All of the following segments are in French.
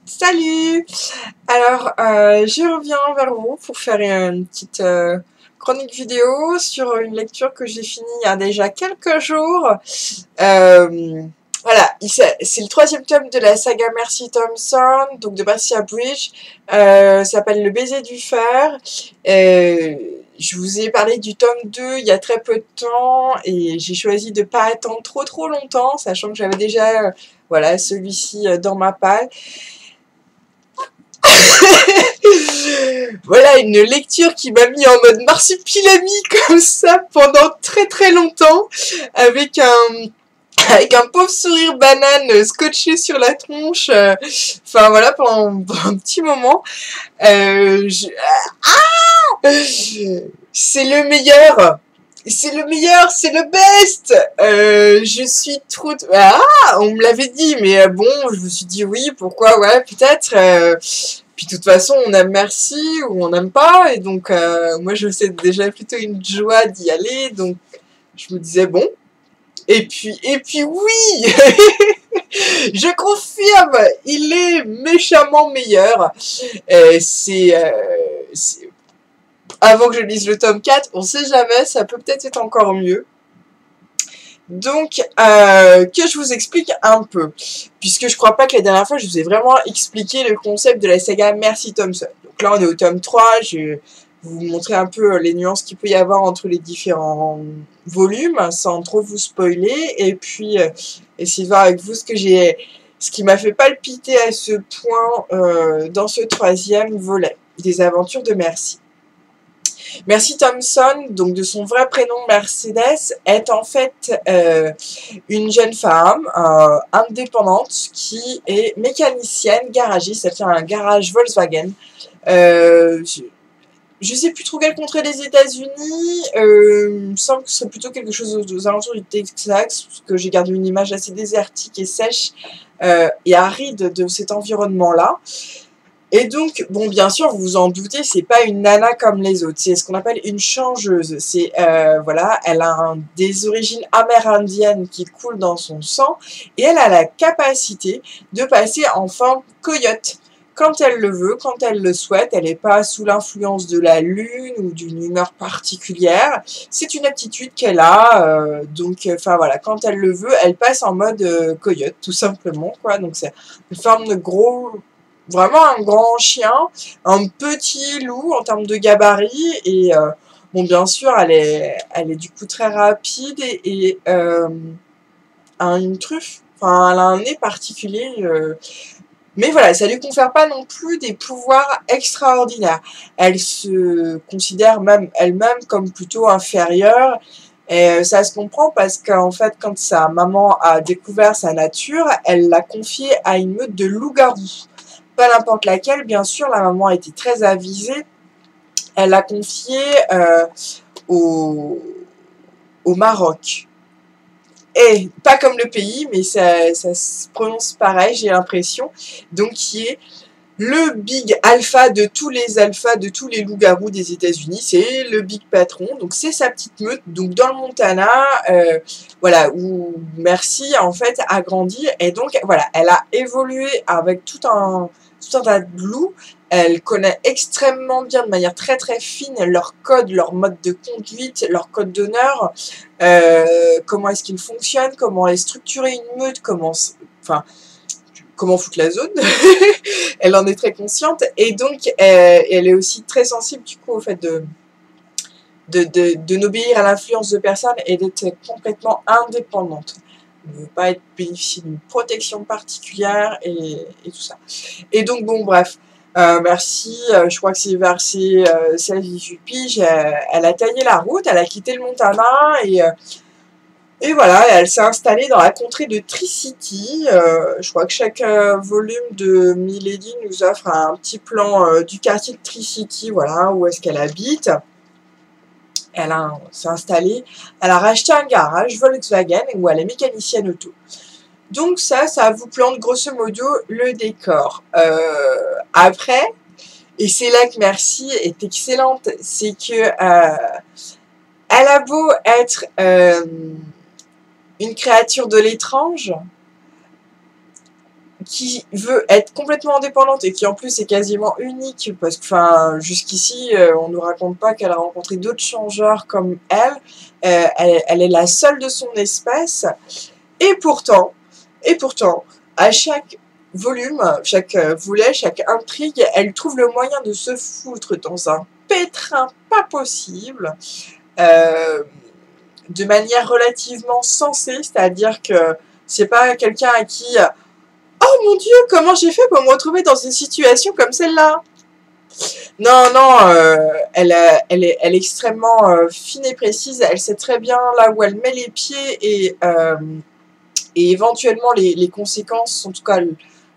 Salut! Alors, je reviens vers vous pour faire une petite chronique vidéo sur une lecture que j'ai finie il y a déjà quelques jours. Euh, voilà, c'est le troisième tome de la saga Mercy Thompson, donc de Marcia Bridge. Ça s'appelle Le baiser du fer. Euh, je vous ai parlé du tome 2 il y a très peu de temps et j'ai choisi de ne pas attendre trop longtemps, sachant que j'avais déjà voilà, celui-ci dans ma palle. Voilà une lecture qui m'a mis en mode marsupilami comme ça pendant très longtemps avec un pauvre sourire banane scotché sur la tronche. Enfin voilà pendant un petit moment. C'est le meilleur. C'est le meilleur, c'est le best. Je suis trop. On me l'avait dit, mais bon, je me suis dit oui, pourquoi, ouais, peut-être. Puis de toute façon, on aime merci ou on n'aime pas, et donc moi je sais déjà plutôt une joie d'y aller, donc je me disais bon. Et puis oui, je confirme, il est méchamment meilleur. Avant que je lise le tome 4, on sait jamais, ça peut peut-être être encore mieux. Donc, que je vous explique un peu, puisque je crois pas que la dernière fois, je vous ai vraiment expliqué le concept de la saga Mercy Thompson. Donc là, on est au tome 3, je vais vous montrer un peu les nuances qu'il peut y avoir entre les différents volumes, sans trop vous spoiler, et puis essayer de voir avec vous ce qui m'a fait palpiter à ce point dans ce troisième volet des aventures de Mercy. Mercy Thompson, donc de son vrai prénom Mercedes, est en fait une jeune femme indépendante qui est mécanicienne, garagiste, elle fait un garage Volkswagen. Je ne sais plus trop quel contrée des États-Unis, il me semble que ce serait plutôt quelque chose aux alentours du Texas, parce que j'ai gardé une image assez désertique et sèche et aride de cet environnement-là. Et donc, bon, bien sûr, vous vous en doutez, c'est pas une nana comme les autres, c'est ce qu'on appelle une changeuse. C'est, voilà, elle a des origines amérindiennes qui coulent dans son sang, et elle a la capacité de passer en forme coyote. Quand elle le veut, quand elle le souhaite, elle n'est pas sous l'influence de la lune ou d'une humeur particulière. C'est une aptitude qu'elle a, donc, enfin voilà, quand elle le veut, elle passe en mode coyote, tout simplement, quoi. Donc c'est une forme de vraiment un grand chien, un petit loup en termes de gabarit, et bon, bien sûr, elle est du coup très rapide et a une truffe, enfin, elle a un nez particulier, mais voilà, ça lui confère pas non plus des pouvoirs extraordinaires. Elle se considère même elle-même comme plutôt inférieure, et ça se comprend parce qu'en fait, quand sa maman a découvert sa nature, elle l'a confiée à une meute de loups-garous. Pas n'importe laquelle, bien sûr, la maman a été très avisée. Elle l'a confiée au, au Maroc. Et pas comme le pays, mais ça se prononce pareil, j'ai l'impression. Donc, qui est le big alpha de tous les alphas, de tous les loups-garous des États-Unis. C'est le big patron. Donc, c'est sa petite meute. Donc, dans le Montana, voilà, où Mercy, en fait, a grandi. Et donc, voilà, elle a évolué avec tout un tas de loups. Elle connaît extrêmement bien, de manière très fine, leur code, leur mode de conduite, leur code d'honneur, comment est-ce qu'ils fonctionnent, comment est structurée une meute, enfin, comment foutre la zone. Elle en est très consciente, et donc elle est aussi très sensible du coup au fait de n'obéir à l'influence de personne et d'être complètement indépendante. Elle ne veut pas bénéficier d'une protection particulière et tout ça. Et donc bon, bref, merci, je crois que c'est vers ses 16-18 piges, elle a taillé la route, elle a quitté le Montana, et voilà, elle s'est installée dans la contrée de Tri-City. Je crois que chaque volume de Milady nous offre un petit plan du quartier de Tri-City, voilà, où est-ce qu'elle habite. S'est installée, elle a racheté un garage Volkswagen où elle est mécanicienne auto. Donc ça vous plante grosso modo le décor. Après, et c'est là que Mercy est excellente, c'est que elle a beau être une créature de l'étrange, qui veut être complètement indépendante et qui en plus est quasiment unique parce que enfin jusqu'ici on nous raconte pas qu'elle a rencontré d'autres changeurs comme elle. Elle est la seule de son espèce et pourtant à chaque volume, chaque volet, chaque intrigue, elle trouve le moyen de se foutre dans un pétrin pas possible de manière relativement sensée, c'est-à-dire que c'est pas quelqu'un à qui oh mon Dieu, comment j'ai fait pour me retrouver dans une situation comme celle-là? Non, non, elle est extrêmement fine et précise. Elle sait très bien là où elle met les pieds et éventuellement les conséquences, en tout cas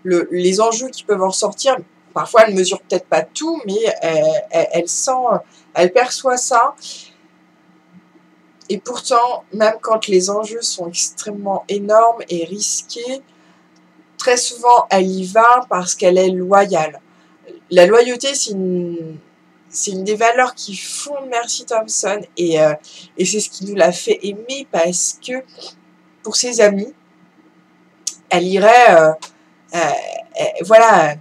les enjeux qui peuvent en ressortir. Parfois, elle ne mesure peut-être pas tout, mais elle sent, elle perçoit ça. Et pourtant, même quand les enjeux sont extrêmement énormes et risqués, très souvent, elle y va parce qu'elle est loyale. La loyauté, c'est une des valeurs qui font Mercy Thompson et c'est ce qui nous l'a fait aimer parce que pour ses amis, elle irait, voilà,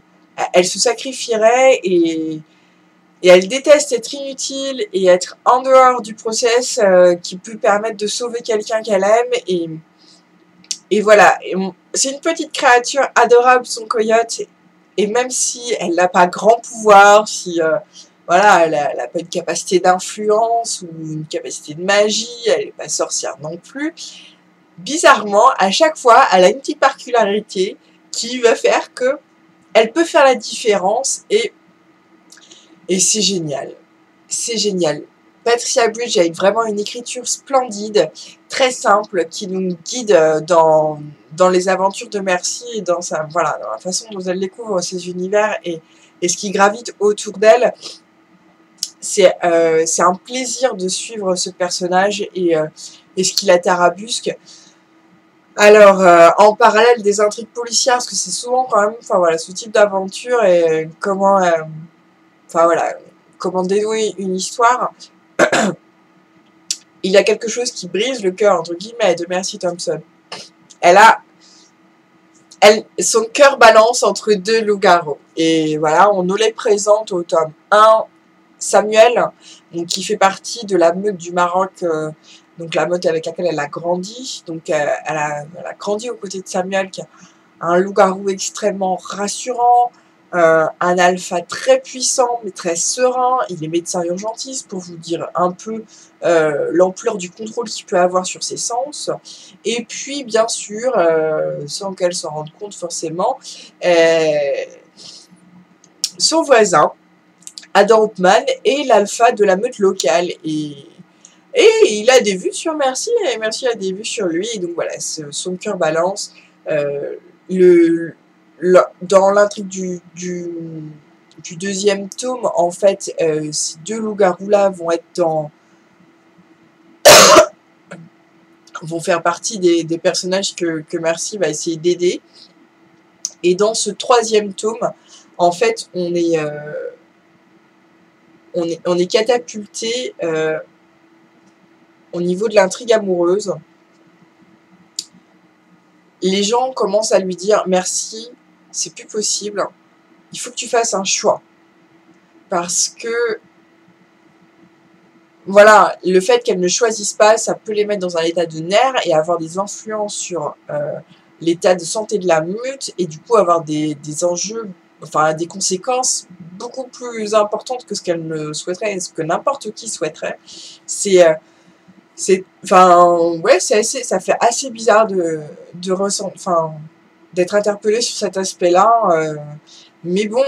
elle se sacrifierait et elle déteste être inutile et être en dehors du process qui peut permettre de sauver quelqu'un qu'elle aime et voilà. C'est une petite créature adorable, son coyote. Et même si elle n'a pas grand pouvoir, si voilà, elle n'a pas une capacité d'influence ou une capacité de magie, elle n'est pas sorcière non plus, bizarrement, à chaque fois, elle a une petite particularité qui va faire que elle peut faire la différence et c'est génial. C'est génial. Patricia Bridge a vraiment une écriture splendide, très simple, qui nous guide dans les aventures de Mercy et dans voilà, dans la façon dont elle découvre ses univers et ce qui gravite autour d'elle. C'est un plaisir de suivre ce personnage et ce qui la tarabusque. Alors, en parallèle des intrigues policières, parce que c'est souvent quand même, enfin voilà, ce type d'aventure et comment, enfin voilà, comment dénouer une histoire. Il y a quelque chose qui brise le cœur, entre guillemets, de Mercy Thompson. Son cœur balance entre deux loups-garous. Et voilà, on nous les présente au tome 1. Samuel, donc, qui fait partie de la meute du Maroc, donc la meute avec laquelle elle a grandi. Donc elle a grandi aux côtés de Samuel, qui a un loup-garou extrêmement rassurant, un alpha très puissant mais très serein. Il est médecin urgentiste pour vous dire un peu l'ampleur du contrôle qu'il peut avoir sur ses sens. Et puis bien sûr, sans qu'elle s'en rende compte forcément, son voisin, Adam Hoffman, est l'alpha de la meute locale. Et il a des vues sur Mercy et Mercy a des vues sur lui. Et donc voilà, son cœur balance. Dans l'intrigue du deuxième tome, en fait, ces deux loups-garous-là vont faire partie des personnages que Mercy va essayer d'aider. Et dans ce troisième tome, en fait, on est catapulté au niveau de l'intrigue amoureuse. Les gens commencent à lui dire « Merci, c'est plus possible, il faut que tu fasses un choix. » Parce que, voilà, le fait qu'elle ne choisisse pas, ça peut les mettre dans un état de nerfs et avoir des influences sur l'état de santé de la meute et du coup avoir des enjeux, enfin des conséquences beaucoup plus importantes que ce qu'elle ne souhaiterait et ce que n'importe qui souhaiterait. Enfin, ouais, ça fait assez bizarre d'être interpellé sur cet aspect-là. Mais bon,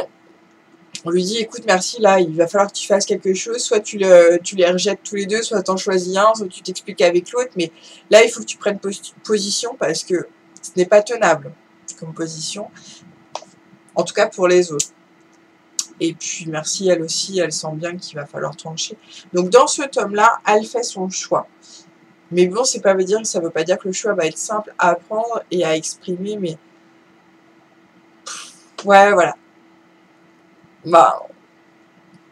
on lui dit, écoute, Mercy, là, il va falloir que tu fasses quelque chose. Soit tu les rejettes tous les deux, soit t'en choisis un, soit tu t'expliques avec l'autre. Mais là, il faut que tu prennes position parce que ce n'est pas tenable comme position. En tout cas, pour les autres. Et puis, Mercy, elle aussi, elle sent bien qu'il va falloir trancher. Donc, dans ce tome-là, elle fait son choix. Mais bon, ça veut pas dire que le choix va être simple à apprendre et à exprimer, mais... Ouais, voilà. Bah,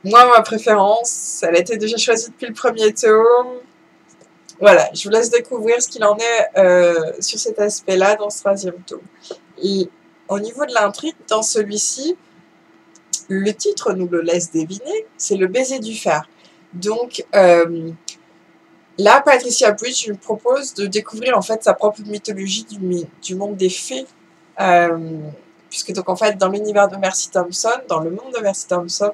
moi, ma préférence, elle a été déjà choisie depuis le premier tome. Voilà, je vous laisse découvrir ce qu'il en est sur cet aspect-là dans ce troisième tome. Et au niveau de l'intrigue, dans celui-ci, le titre nous le laisse deviner, c'est le baiser du fer. Donc là, Patricia Bridge nous propose de découvrir en fait sa propre mythologie du monde des fées. Puisque donc en fait dans l'univers de Mercy Thompson, dans le monde de Mercy Thompson,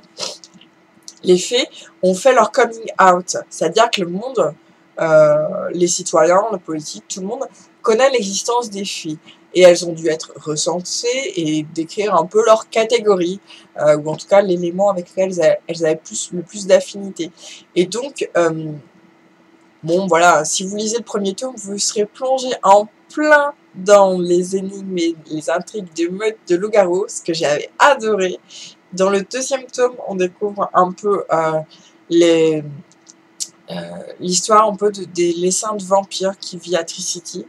les fées ont fait leur coming out, c'est-à-dire que le monde, les citoyens, le politique, tout le monde connaît l'existence des fées. Et elles ont dû être recensées et décrire un peu leur catégorie, ou en tout cas l'élément avec lequel elles avaient le plus d'affinité. Et donc, bon voilà, si vous lisez le premier tome, vous serez plongé en plein dans les énigmes et les intrigues de meute de loup-garou, ce que j'avais adoré. Dans le deuxième tome, on découvre un peu l'histoire un peu des l'essaim de vampires qui vit à Tricity.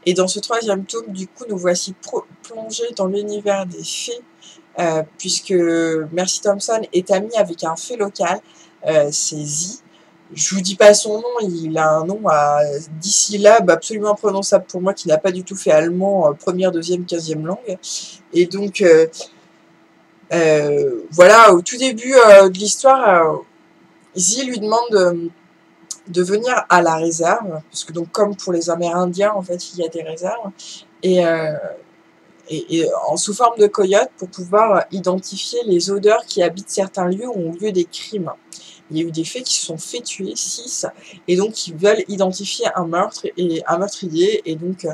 Et dans ce troisième tome, du coup, nous voici plongés dans l'univers des fées, puisque Mercy Thompson est amie avec un fée local, c'est Z. Je vous dis pas son nom, il a un nom à 10 syllabes absolument imprononçable pour moi, qui n'a pas du tout fait allemand, première, deuxième, 15e langue. Et donc, voilà, au tout début de l'histoire, Z lui demande de venir à la réserve, parce que donc comme pour les Amérindiens, en fait, il y a des réserves, et sous forme de coyote, pour pouvoir identifier les odeurs qui habitent certains lieux où ont lieu des crimes. Il y a eu des faits qui se sont fait tuer, 6, et donc ils veulent identifier un meurtre et un meurtrier, et donc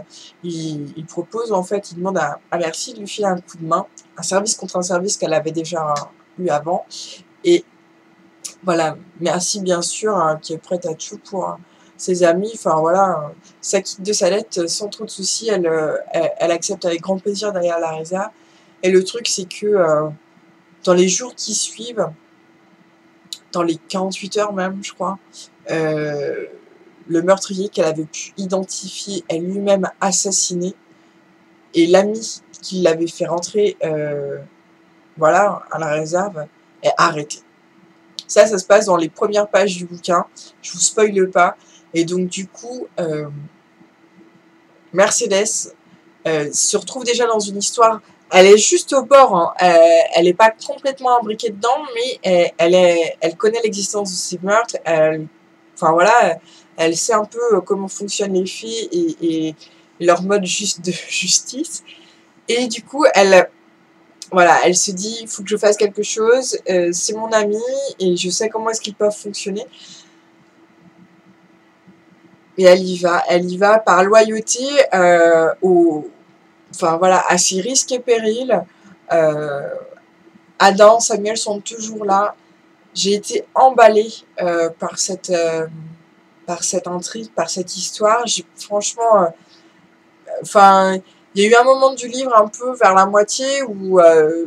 ils proposent, en fait, ils demandent à Mercy de lui filer un coup de main, un service contre un service qu'elle avait déjà eu avant, et voilà, Mercy bien sûr, qui est prête à tout pour ses amis, enfin voilà, ça quitte de sa lettre sans trop de soucis, elle accepte avec grand plaisir d'aller à la réserve, et le truc c'est que dans les jours qui suivent, dans les 48 heures même, je crois, le meurtrier qu'elle avait pu identifier est lui-même assassiné, et l'ami qui l'avait fait rentrer voilà, à la réserve est arrêté. Ça se passe dans les premières pages du bouquin, je vous spoile pas, et donc du coup, Mercedes se retrouve déjà dans une histoire. Elle est juste au bord, hein. Elle n'est pas complètement imbriquée dedans, mais elle connaît l'existence de ces meurtres. Enfin voilà, elle sait un peu comment fonctionnent les filles et leur mode juste de justice. Et du coup, voilà, elle se dit, il faut que je fasse quelque chose. C'est mon ami et je sais comment est-ce qu'ils peuvent fonctionner. Et elle y va par loyauté enfin voilà, à ses risques et périls. Adam, Samuel sont toujours là. J'ai été emballée par cette intrigue, par cette histoire. Franchement, enfin, il y a eu un moment du livre un peu vers la moitié où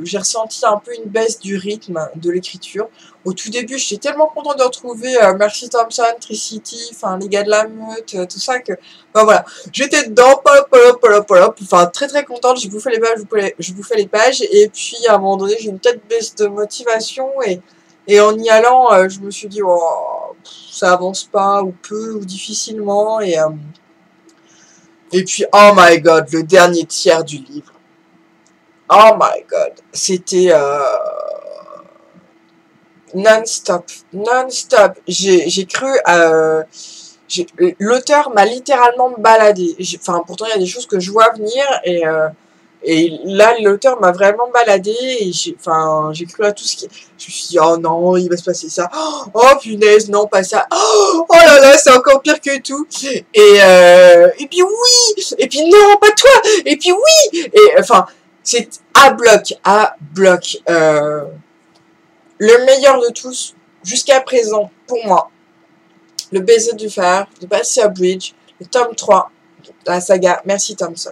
j'ai ressenti un peu une baisse du rythme de l'écriture. Au tout début, j'étais tellement contente de retrouver Mercy Thompson, Tricity, enfin les gars de la meute, tout ça que, ben voilà, j'étais dedans, enfin très très contente. Je vous fais les pages, je vous fais les pages, et puis à un moment donné, j'ai une telle baisse de motivation et en y allant, je me suis dit, oh, ça avance pas ou peu ou difficilement et puis, oh my god, le dernier tiers du livre. Oh my god, c'était non-stop, non-stop. J'ai cru, l'auteur m'a littéralement baladé. Enfin, pourtant il y a des choses que je vois venir et là l'auteur m'a vraiment baladé et j'ai cru à tout ce qui. Je me suis dit oh non, il va se passer ça. Oh punaise, non pas ça. Oh là là, c'est encore pire que tout. Et puis oui, et puis non pas toi. Et puis oui, et enfin c'est à bloc, à bloc. Le meilleur de tous jusqu'à présent pour moi. Le baiser du fer de Patricia Bridge, le tome 3 de la saga Mercy Thompson.